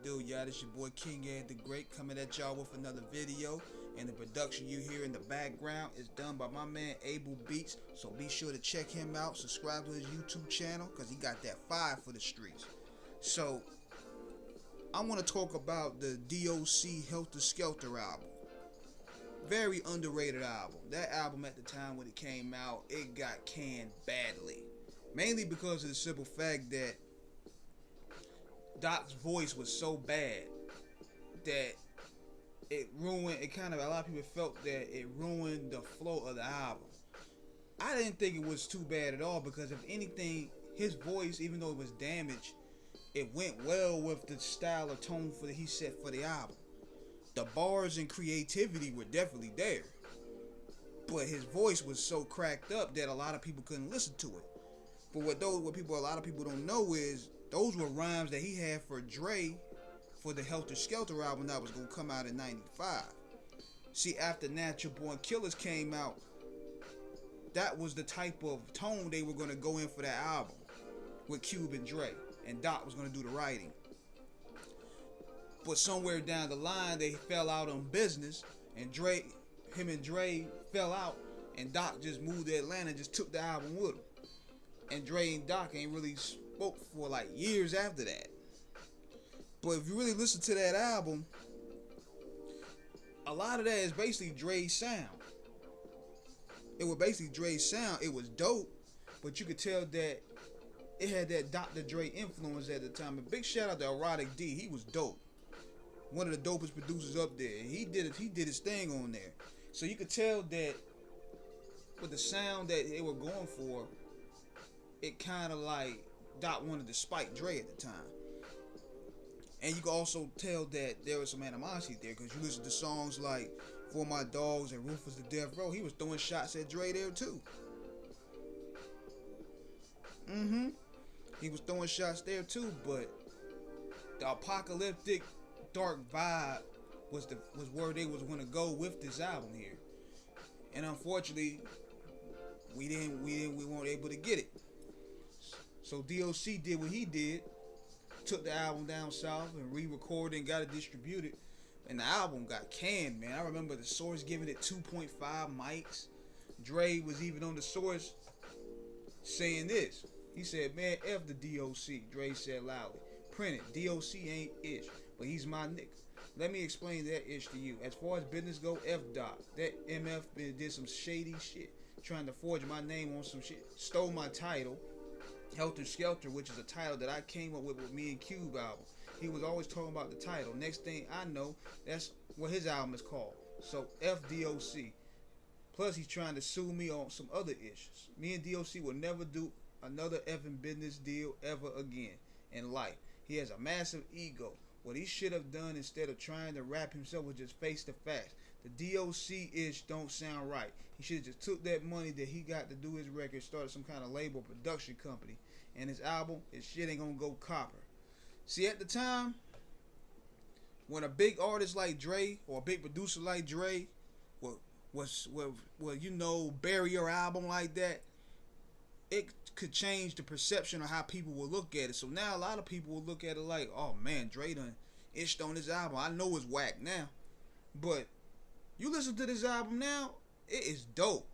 do, y'all? This your boy King Ed the Great coming at y'all with another video. And the production you hear in the background is done by my man Abel Beats. So be sure to check him out. Subscribe to his YouTube channel because he got that fire for the streets. So I want to talk about the D.O.C. Helter Skelter album. Very underrated album. That album at the time when it came out, it got canned badly. Mainly because of the simple fact that Doc's voice was so bad that it ruined, a lot of people felt that it ruined the flow of the album. I didn't think it was too bad at all because if anything, his voice, even though it was damaged, it went well with the style or tone that he set for the album. The bars and creativity were definitely there, but his voice was so cracked up that a lot of people couldn't listen to it. But a lot of people don't know is those were rhymes that he had for Dre for the Helter Skelter album that was going to come out in '95. See, after Natural Born Killers came out, that was the type of tone they were going to go in for that album with Cube and Dre, and Doc was going to do the writing. But somewhere down the line, they fell out on business, and him and Dre fell out, and Doc just moved to Atlanta and just took the album with him. And Dre and Doc ain't really spoke for like years after that. But if you really listen to that album, a lot of that is basically Dre's sound. It was basically Dre's sound. It was dope, but you could tell that it had that Dr. Dre influence at the time. And big shout out to Erotic D. He was dope. One of the dopest producers up there. He did his thing on there. So you could tell that with the sound that they were going for, it kind of like Doc wanted to spike Dre at the time. And you can also tell that there was some animosity there because you listen to songs like For My Dogs and Ruthless to Death Row. He was throwing shots at Dre there too. He was throwing shots there too, but the apocalyptic dark vibe was where they was going to go with this album here. And unfortunately, we weren't able to get it. So D.O.C. did what he did, took the album down south and re-recorded and got it distributed, and the album got canned, man. I remember the Source giving it 2.5 mics. Dre was even on the Source saying this. He said, man, F the D.O.C. Dre said loudly. Print it. D.O.C. ain't ish, but he's my nigga. Let me explain that ish to you. As far as business go, F Doc. That MF did some shady shit, trying to forge my name on some shit. Stole my title, Helter Skelter, which is a title that I came up with me and Cube album. He was always talking about the title. Next thing I know, that's what his album is called. So F D.O.C. Plus he's trying to sue me on some other issues. Me and D.O.C. will never do another effing business deal ever again in life. He has a massive ego. What he should have done instead of trying to rap himself was just face the facts. The D.O.C. ish don't sound right. He should have just took that money that he got to do his record, started some kind of label production company, and his album, his shit ain't gonna go copper. See, at the time, when a big artist like Dre or a big producer like Dre was bury your album like that, it could change the perception of how people will look at it. So now a lot of people will look at it like, oh man, Dre done itched on this album. I know it's whack now, but you listen to this album now, it is dope.